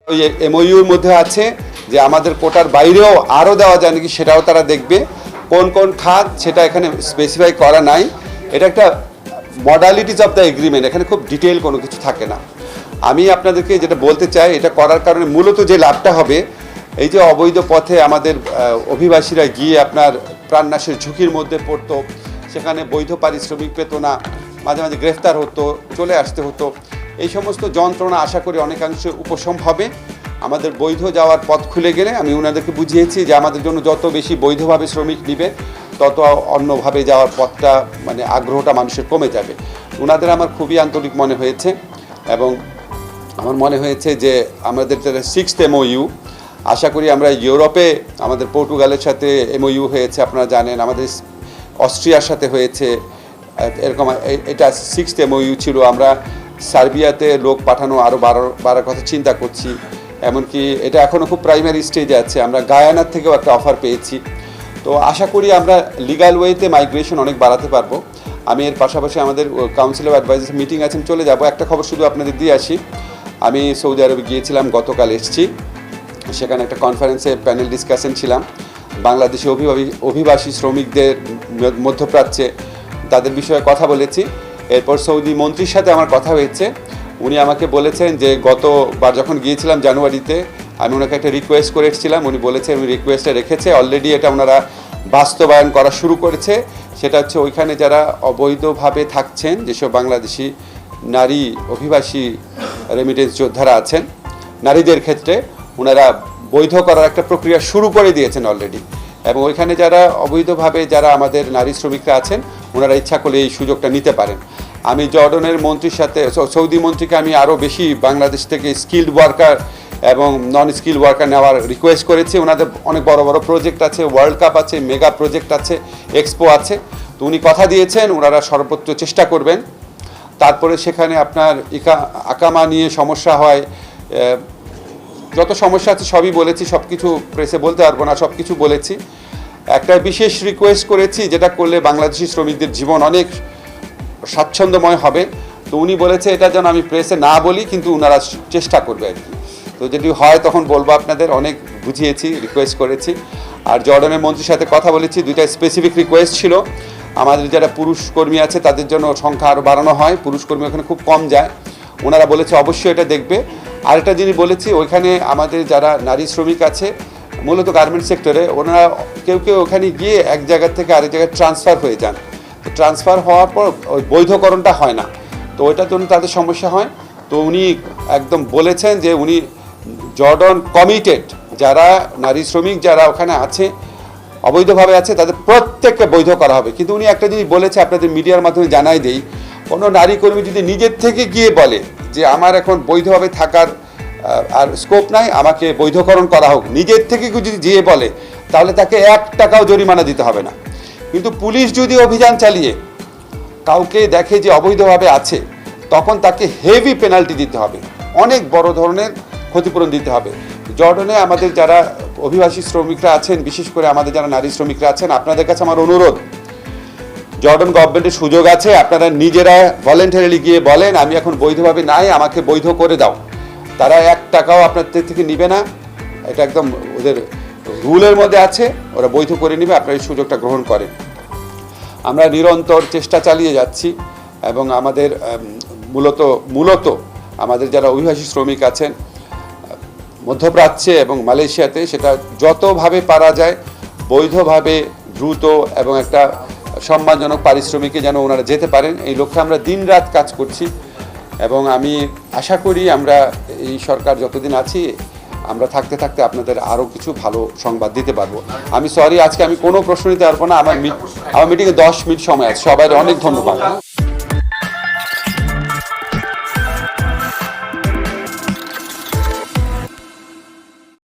ওই এমওইউর মধ্যে আছে যে আমাদের কোটার বাইরেও আরও দেওয়া যায় নাকি সেটাও তারা দেখবে। কোন কোন খাত সেটা এখানে স্পেসিফাই করা নাই। এটা একটা মডালিটিস অফ দ্য এগ্রিমেন্ট, এখানে খুব ডিটেইল কোনো কিছু থাকে না। আমি আপনাদেরকে যেটা বলতে চাই, এটা করার কারণে মূলত যে লাভটা হবে, এই যে অবৈধ পথে আমাদের অভিবাসীরা গিয়ে আপনার প্রাণনাশের ঝুঁকির মধ্যে পড়তো, সেখানে বৈধ পারিশ্রমিক পেত না, মাঝে মাঝে গ্রেফতার হতো, চলে আসতে হতো, এই সমস্ত যন্ত্রণা আশা করি অনেকাংশে উপশম হবে। আমাদের বৈধ যাওয়ার পথ খুলে গেলে আমি ওনাদেরকে বুঝিয়েছি যে আমাদের জন্য যত বেশি বৈধভাবে শ্রমিক নেবে তত অন্যভাবে যাওয়ার পথটা মানে আগ্রহটা মানুষের কমে যাবে। ওনাদের আমার খুবই আন্তরিক মনে হয়েছে এবং আমার মনে হয়েছে যে আমাদের যারা 6th MOU, আশা করি আমরা ইউরোপে আমাদের পর্তুগালের সাথে MOU হয়েছে, আপনারা জানেন, আমাদের অস্ট্রিয়ার সাথে হয়েছে এরকম। এটা 6th MOU ছিল। আমরা সার্বিয়াতে লোক পাঠানো আরও বাড়ার কথা চিন্তা করছি, এমনকি এটা এখনও খুব প্রাইমারি স্টেজে আছে। আমরা গায়ানার থেকেও একটা অফার পেয়েছি। তো আশা করি আমরা লিগাল ওয়েতে মাইগ্রেশন অনেক বাড়াতে পারবো। আমি এর পাশাপাশি আমাদের কাউন্সিল অফ অ্যাডভাইজার্স মিটিং আছেন, চলে যাব। একটা খবর শুধু আপনাদের দিয়ে আসি, আমি সৌদি আরবে গিয়েছিলাম, গতকাল এসেছি। সেখানে একটা কনফারেন্সে প্যানেল ডিসকাশন ছিলাম বাংলাদেশি অভিবাসী শ্রমিকদের মধ্যপ্রাচ্যে, তাদের বিষয়ে কথা বলেছি। এরপর সৌদি মন্ত্রীর সাথে আমার কথা হয়েছে। উনি আমাকে বলেছেন যে গতবার যখন গিয়েছিলাম জানুয়ারিতে আমি ওনাকে একটা রিকোয়েস্ট করে এসেছিলাম, উনি বলেছেন উনি রিকোয়েস্টটা রেখেছে, অলরেডি এটা ওনারা বাস্তবায়ন করা শুরু করেছে। সেটা হচ্ছে ওইখানে যারা অবৈধভাবে থাকছেন, যেসব বাংলাদেশি নারী অভিবাসী রেমিটেন্স যোদ্ধারা আছেন, নারীদের ক্ষেত্রে ওনারা বৈধ করার একটা প্রক্রিয়া শুরু করে দিয়েছেন অলরেডি। এবং ওইখানে যারা অবৈধভাবে যারা আমাদের নারী শ্রমিকরা আছেন, ওনারা ইচ্ছা করলে এই সুযোগটা নিতে পারেন। আমি জর্ডনের মন্ত্রীর সাথে, সৌদি মন্ত্রীকে আমি আরও বেশি বাংলাদেশ থেকে স্কিল্ড ওয়ার্কার এবং নন স্কিল ওয়ার্কার নেওয়ার রিকোয়েস্ট করেছি। ওনাদের অনেক বড় বড় প্রজেক্ট আছে, ওয়ার্ল্ড কাপ আছে, মেগা প্রজেক্ট আছে, এক্সপো আছে। তো উনি কথা দিয়েছেন ওনারা সর্বোচ্চ চেষ্টা করবেন। তারপরে সেখানে আপনার আকামা নিয়ে সমস্যা হয়, যত সমস্যা আছে সবই বলেছি, সব কিছু প্রেসে বলতে পারবো না, সব কিছু বলেছি। একটা বিশেষ রিকোয়েস্ট করেছি যেটা করলে বাংলাদেশি শ্রমিকদের জীবন অনেক স্বাচ্ছন্দ্যময় হবে। তো উনি বলেছে এটা যেন আমি প্রেসে না বলি, কিন্তু ওনারা চেষ্টা করবে আর কি। তো যদি হয় তখন বলবো আপনাদের। অনেক বুঝিয়েছি, রিকোয়েস্ট করেছি। আর জর্ডানের মন্ত্রীর সাথে কথা বলেছি, দুইটা স্পেসিফিক রিকোয়েস্ট ছিল। আমাদের যারা পুরুষ কর্মী আছে তাদের জন্য সংখ্যা আরও বাড়ানো হয়, পুরুষ কর্মী ওখানে খুব কম যায়। ওনারা বলেছে অবশ্যই এটা দেখবে। আরেকটা জিনিস বলেছি, ওইখানে আমাদের যারা নারী শ্রমিক আছে মূলত গার্মেন্ট সেক্টরে, ওনারা কেউ কেউ ওখানে গিয়ে এক জায়গা থেকে আরেক জায়গায় ট্রান্সফার হয়ে যান। তো ট্রান্সফার হওয়ার পর ওই বৈধকরণটা হয় না, তো ওইটার জন্য তাদের সমস্যা হয়। তো উনি একদম বলেছেন যে উনি জর্ডন কমিটেড, যারা নারী শ্রমিক যারা ওখানে আছে অবৈধভাবে আছে তাদের প্রত্যেককে বৈধ করা হবে। কিন্তু উনি একটা জিনিস বলেছে, আপনাদের মিডিয়ার মাধ্যমে জানাই দেই, কোনো নারী কর্মী যদি নিজের থেকে গিয়ে বলে যে আমার এখন বৈধভাবে থাকার আর স্কোপ নাই, আমাকে বৈধকরণ করা হোক, নিজের থেকে যদি গিয়ে বলে, তাহলে তাকে 1 টাকাও জরিমানা দিতে হবে না। কিন্তু পুলিশ যদি অভিযান চালিয়ে কাউকে দেখে যে অবৈধভাবে আছে, তখন তাকে হেভি পেনাল্টি দিতে হবে, অনেক বড় ধরনের ক্ষতিপূরণ দিতে হবে। জর্ডনে আমাদের যারা অভিবাসী শ্রমিকরা আছেন, বিশেষ করে আমাদের যারা নারী শ্রমিকরা আছেন, আপনাদের কাছে আমার অনুরোধ, জর্ডন গভর্নমেন্টের সুযোগ আছে, আপনারা নিজেরা ভলেন্টারিলি গিয়ে বলেন আমি এখন বৈধভাবে নাই, আমাকে বৈধ করে দাও। তারা 1 টাকাও আপনাদের থেকে নিবে না, এটা একদম ওদের রুলের মধ্যে আছে, ওরা বৈধ করে নেবে, আপনারা এই সুযোগটা গ্রহণ করেন। আমরা নিরন্তর চেষ্টা চালিয়ে যাচ্ছি এবং আমাদের মূলত আমাদের যারা অভিবাসী শ্রমিক আছেন মধ্যপ্রাচ্যে এবং মালয়েশিয়াতে, সেটা যতভাবে পারা যায় বৈধভাবে দ্রুত এবং একটা সম্মানজনক পারিশ্রমিকে যেন ওনারা যেতে পারেন, এই লক্ষ্যে আমরা দিনরাত কাজ করছি। এবং আমি আশা করি আমরা এই সরকার যতদিন আছি, আমরা থাকতে থাকতে আপনাদের আরও কিছু ভালো সংবাদ দিতে পারবো। আমি সরি, আজকে আমি কোনো প্রশ্ন নিতে পারবো না, আমার মিটিংয়ে 10 মিনিট সময় আছে। সবাই অনেক ধন্যবাদ।